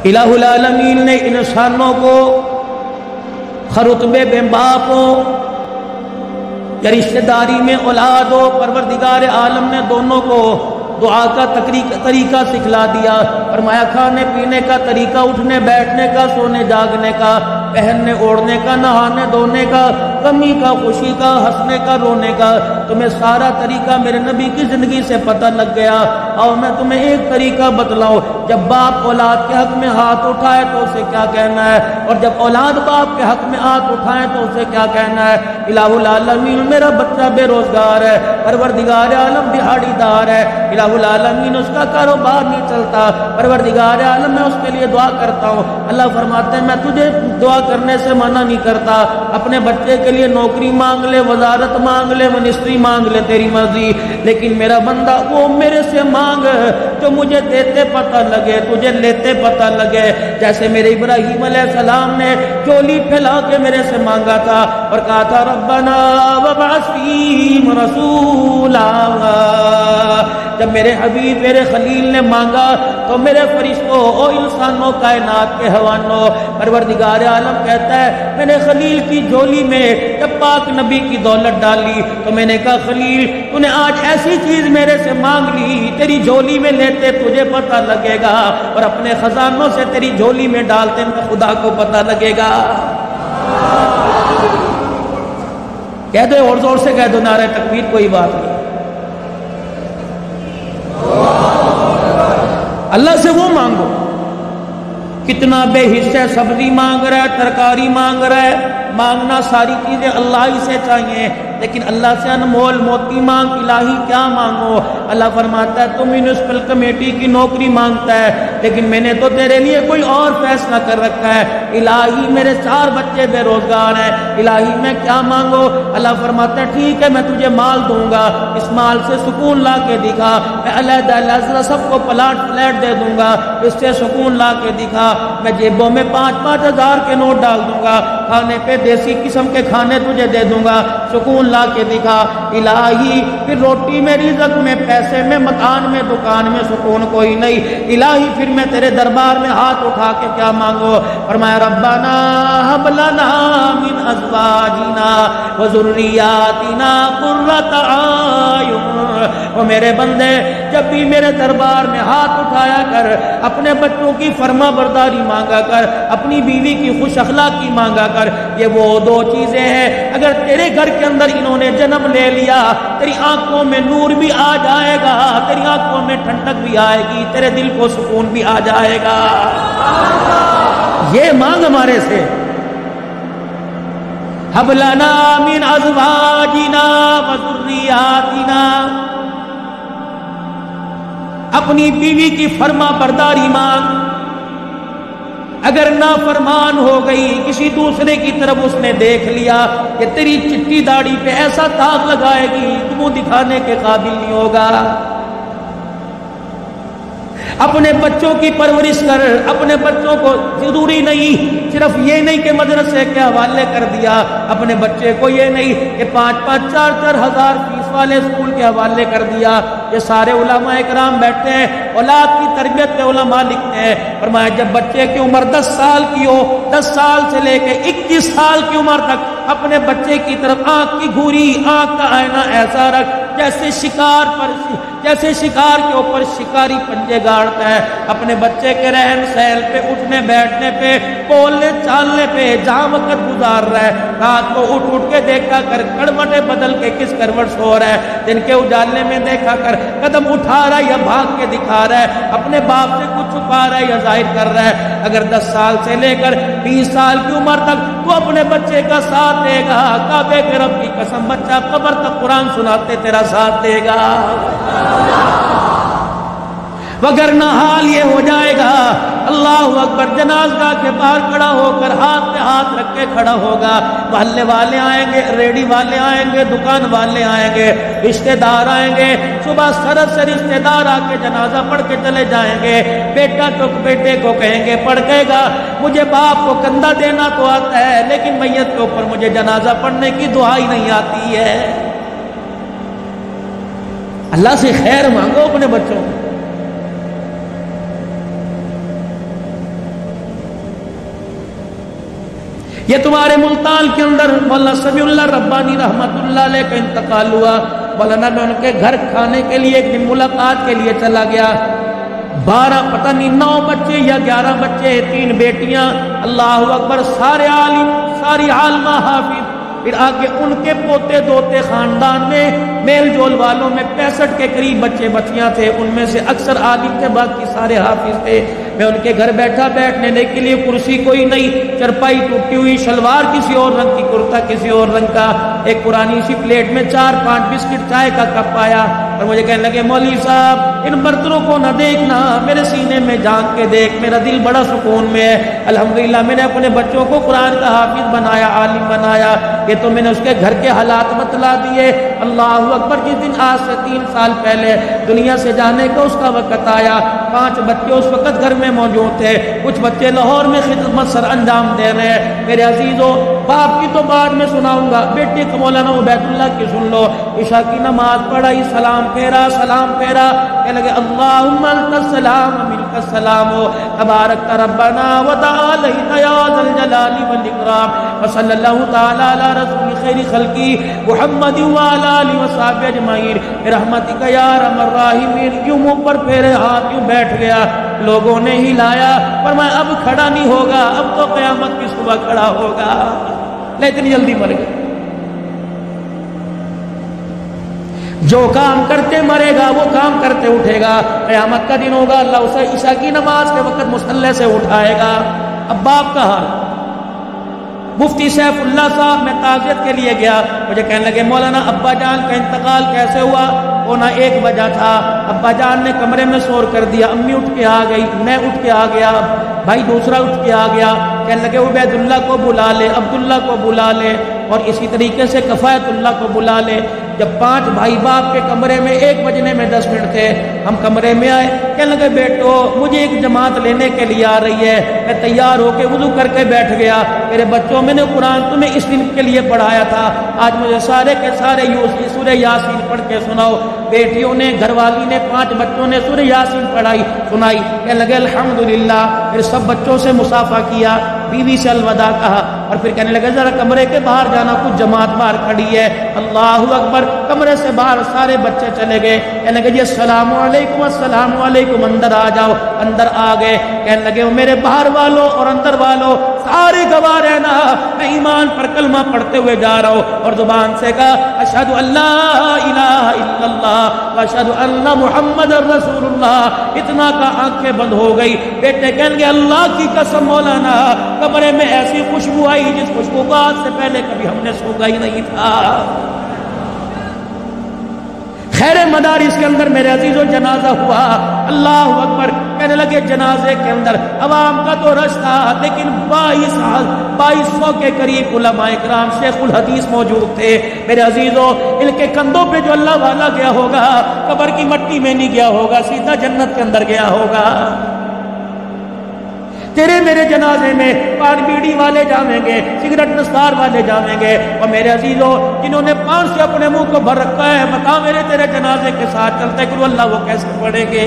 الہ العالمین نے انسانوں کو خرطبے بے باپ ہو یا رشتہ داری میں اولاد ہو، پروردگار عالم نے دونوں کو دعا کا طریقہ سکھلا دیا۔ فرمایا کھانے پینے کا طریقہ، اٹھنے بیٹھنے کا، سونے جاگنے کا، پہننے اوڑھنے کا، نہانے دھونے کا، غمی کا، خوشی کا، ہنسنے کا، رونے کا، تمہیں سارا طریقہ میرے نبی کی زندگی سے پتہ لگ گیا۔ اور میں تمہیں ایک طریقہ بتلاؤں، جب باپ اولاد کے حق میں ہاتھ اٹھائے تو اسے کیا کہنا ہے، اور جب اولاد باپ کے حق میں ہاتھ اٹھائے تو اسے کیا کہنا ہے۔ الہ العالمین میرا بچہ بے روزگار ہے، پروردگار عالم دہاڑی دار ہے، الہ العالمین اس کا کاروبار نہیں چلتا، پروردگار عالم میں اس کے لیے دعا کرتا ہوں۔ اللہ فرماتے ہیں میں تجھے دعا کرنے سے منع نہیں کرتا، اپنے بچے کے لیے نوکری مانگ لے، وزارت مانگ لے، منسٹری مانگ لے، تیری مرضی، لیکن میرا بندہ وہ میرے سے مانگ جو مجھے دیتے پتہ لگے، تجھے لیتے پتہ لگے۔ جیسے میرے ابراہیم علیہ السلام نے چولی پھیلا کے میرے سے مانگا تھا اور کہا تھا ربنا وابعث فیہم رسولا، جب میرے حبیب میرے خلیل نے مانگا تو میرے فرشتوں اور انسانوں کائنات کے حوانوں، پروردگار عالم کہتا ہے میں نے خلیل کی جھولی میں جب پاک نبی کی دولت ڈالی تو میں نے کہا خلیل تو نے آج ایسی چیز میرے سے مانگ لی، تیری جھولی میں لیتے تجھے پتہ لگے گا اور اپنے خزانوں سے تیری جھولی میں ڈالتے میں خدا کو پتہ لگے گا۔ کہہ دو اور زور سے کہہ دو نعرہ تکبیر، کوئی بات نہیں۔ اللہ سے وہ مانگو، کتنا بے حصہ سبزی مانگ رہا ہے، ترکاری مانگ رہا ہے، مانگنا ساری چیزیں اللہ ہی سے چاہیے، لیکن اللہ سے انمول موتی مانگ، الہی کیا مانگو۔ اللہ فرماتا ہے تم میونسپل کمیٹی کی نوکری مانگتا ہے لیکن میں نے تو تیرے لیے کوئی اور فیصلہ کر رکھا ہے، الہی میرے 4 بچے بے روزگار ہیں، الہی میں کیا مانگو۔ اللہ فرماتا ہے ٹھیک ہے میں تجھے مال دوں گا، اس مال سے سکون لا کے دکھا، میں علیحدہ علیحدہ سب کو فلیٹ دے دوں گا، اس سے سکون لا کے دکھا، میں جیبوں میں 5-5 ہزار کے نوٹ ڈال دوں گا، کھانے پہ دیسی قسم کے کھانے تجھے دے دوں گا، سکون لا کے دکھا۔ الہی پھر روٹی میں، رزق میں، پیسے میں، مکان میں، دکان میں سکون کوئی نہیں، الہی پھر میں تیرے دربار میں ہاتھ اٹھا کے کیا مانگو۔ فرمایا ربنا ہب لنا من ازواجنا وذریاتنا قرۃ اعین، وہ میرے بندے جب بھی میرے دربار میں ہاتھ اٹھایا کر، اپنے بچوں کی فرما برداری مانگا کر، اپنی بیوی کی خوش اخلاقی مانگا کر، یہ وہ 2 چیزیں ہیں اگر تیرے گھر کے اندر انہوں نے جنم لے لیا تیری آنکھوں میں نور بھی آ جائے گا، تیری آنکھوں میں ٹھنڈک بھی آئے گی، تیرے دل کو سکون بھی آ جائے گا۔ یہ مانگ ہمارے سے، ہب لنا من ازواجنا وذریاتنا، اپنی بیوی کی فرما برداری مانگ، اگر نافرمان ہو گئی، کسی دوسرے کی طرف اس نے دیکھ لیا کہ تیری چٹی داڑھی پہ ایسا داغ لگائے گی تو منہ دکھانے کے قابل نہیں ہوگا۔ اپنے بچوں کی پرورش کر، اپنے بچوں کو ضروری نہیں صرف یہ نہیں کہ مدرسے کے حوالے کر دیا، اپنے بچے کو یہ نہیں کہ 5-5 4-4 ہزار فیس والے اسکول کے حوالے کر دیا۔ یہ سارے علماء اکرام بیٹھتے ہیں، اولاد کی تربیت کے علماء لکھتے ہیں، فرمایا جب بچے کی عمر 10 سال کی ہو، 10 سال سے لے کے 21 سال کی عمر تک اپنے بچے کی طرف آنکھ کی گھوری، آنکھ کا آئینہ ایسا رکھ جیسے شکار کے اوپر شکاری پنجے گاڑتا ہے، اپنے بچے کے رہن سہن پہ، اٹھنے بیٹھنے پہ، بولنے چالنے پہ جہاں وقت گزار رہا ہے، رات کو اٹھ کے دیکھا کر کڑوٹیں بدل کے کس کروٹ سو رہا ہے، دن کے اجالے میں دیکھا کر قدم اٹھا رہا ہے یا بھاگ کے دکھا رہا ہے، اپنے باپ سے کچھ چھپا رہا ہے یا ظاہر کر رہا ہے۔ اگر 10 سال سے لے کر 20 سال کی عمر تک تو اپنے بچے کا ساتھ دے گا، کعبے کے رب کی قسم بچہ قبر تک قرآن سناتے تیرا ساتھ دے گا، وگرنہ حال یہ ہو جائے گا اللہ اکبر جنازگاہ کے باہر کھڑا ہو کر ہاتھ پہ ہاتھ رکھ کے کھڑا ہوگا، محلے والے آئیں گے، ریڑی والے آئیں گے، دکان والے آئیں گے، رشتہ دار آئیں گے، صبح سرد سے رشتہ دار آ کے جنازہ پڑھ کے چلے جائیں گے، بیٹا تو بیٹے کو کہیں گے پڑھ گئے گا مجھے باپ کو کندھا دینا تو آتا ہے لیکن میت کے اوپر مجھے جنازہ پڑھنے کی دعا ہی نہیں آتی ہے۔ اللہ سے خیر مانگو اپنے بچوں کو۔ یہ تمہارے ملتان کے اندر مولانا سمیع اللہ ربانی رحمت اللہ علیہ کا انتقال ہوا. مولانا میں ان کے گھر کھانے کے لیے ایک دن ملاقات کے لیے چلا گیا. 12 پتہ نہیں 9 بچے یا 11 بچے، 3 بیٹیاں، اللہ اکبر، سارے عالم، ساری عالمہ حافظ. پھر آگے ان کے پوتے دوتے خاندان میں میل جول والوں میں 65 کے قریب بچے بچیاں تھے. ان میں سے اکثر عالم تھے، باقی سارے حافظ تھے. میں ان کے گھر بیٹھا، بیٹھنے کے لیے کرسی کوئی نہیں، چرپائی ٹوٹی ہوئی، شلوار کسی اور رنگ کی، کرتا کسی اور رنگ کا. ایک پرانی سی پلیٹ میں 4-5 بسکٹ چائے کا کپ آیا اور مجھے کہنے لگے مولوی صاحب ان برتنوں کو نہ دیکھنا، میرے سینے میں جھانک کے دیکھ، میرا دل بڑا سکون میں ہے. الحمدللہ میں نے اپنے بچوں کو قرآن کا حافظ بنایا، عالم بنایا. یہ تو میں نے اس کے گھر کے حالات بتلا دیے. اللہ اکبر. جس دن آج سے 3 سال پہلے دنیا سے جانے کا اس کا وقت آیا، 5 بچے اس وقت گھر میں موجود تھے. کچھ بچے لاہور میں خدمت سر انجام دے رہے ہیں. میرے عزیزو، باپ کی تو بعد میں سناؤں گا، بیٹے کو مولانا عبید اللہ کی سن لو. عشاء کی نماز پڑھائی، سلام پھیرا، سلام پھیرا، کہنے لگے اللہم انت السلام منک السلام تبارک ربنا وتعالیت یا ذا الجلال والاکرام وصلی اللہ تعالی علی رسول خیر خلقی محمد وعلی آلہ وصحبہ اجمعین برحمتک یا ارحم الراحمین. یوں منہ پر پھیرے ہاتھ، یوں بیٹھ گیا. لوگوں نے ہلایا، فرمایا اب کھڑا نہیں ہوگا، اب تو قیامت کی صبح کھڑا ہوگا. لیکن اتنی جلدی مر گئے. جو کام کرتے مرے گا، وہ کام کرتے اٹھے گا. قیامت کا دن ہوگا، اللہ اسے عشاء کی نماز کے وقت مصلی سے اٹھائے گا. اب باپ کا حال. مفتی سیف اللہ صاحب میں تعزیت کے لیے گیا، مجھے کہنے لگے مولانا ابا جان کا انتقال کیسے ہوا؟ 1 بجا تھا. ابا جان نے کمرے میں شور کر دیا، امی اٹھ کے آ گئی، میں اٹھ کے آ گیا، بھائی دوسرا اٹھ کے آ گیا. کہنے لگے عبید اللہ کو بلا لے، عبداللہ کو بلا لے، اور اسی طریقے سے کفایت اللہ کو بلا لے. جب 5 بھائی باپ کے کمرے میں 1 بجنے میں 10 منٹ تھے، ہم کمرے میں آئے. کہنے لگے بیٹو مجھے ایک جماعت لینے کے لیے آ رہی ہے. میں تیار ہو کے وضو کر کے بیٹھ گیا. میرے بچوں، میں نے قرآن تمہیں اس دن کے لیے پڑھایا تھا، آج مجھے سارے کے سارے سورہ یاسین پڑھ کے سناؤ. بیٹیوں نے، گھر والی نے، 5 بچوں نے سورہ یاسین پڑھائی سنائی. کہنے لگے الحمدللہ. پھر سب بچوں سے مصافحہ کیا، بیوی سے الوداع کہا، اور پھر کہنے لگے ذرا کمرے کے باہر جانا، کچھ جماعت باہر کھڑی ہے. اللہ اکبر. کمرے سے باہر سارے بچے چلے گئے. کہنے لگے جی السلام علیکم، السلام علیکم، اندر آ جاؤ. اندر آ گئے. کہنے لگے میرے باہر والوں اور اندر والوں سارے گواہ رہنا، میں ایمان پر کلمہ پڑھتے ہوئے جا رہا ہوں. اور زبان سے کہا اشہد ان لا الہ الا اللہ واشہد ان محمد رسول اللہ. اتنا کا آنکھیں بند ہو گئی. بیٹے کہنے لگے اللہ کی قسم مولانا، کمرے میں ایسی خوشبو آئی جس خوشبو کو آج سے پہلے کبھی ہم نے سونگا ہی نہیں تھا. خیر مدارس کے اندر میرے عزیزو جنازہ ہوا. اللہ اکبر. کہنے لگے جنازے کے اندر عوام کا تو رش تھا، لیکن 2200 کے قریب علماء اکرام شیخ الحدیث موجود تھے. میرے عزیزو ان کے کندھوں پہ جو اللہ والا گیا ہوگا، قبر کی مٹی میں نہیں گیا ہوگا، سیدھا جنت کے اندر گیا ہوگا. تیرے میرے جنازے میں پان بیڑی والے جائیں گے، سگریٹ نسوار والے جائیں گے. اور میرے عزیزو جنہوں نے پان سے اپنے منہ کو بھر رکھا ہے، بتا میرے تیرے جنازے کے ساتھ چلتے کرو اللہ وہ کیسے پڑھیں گے؟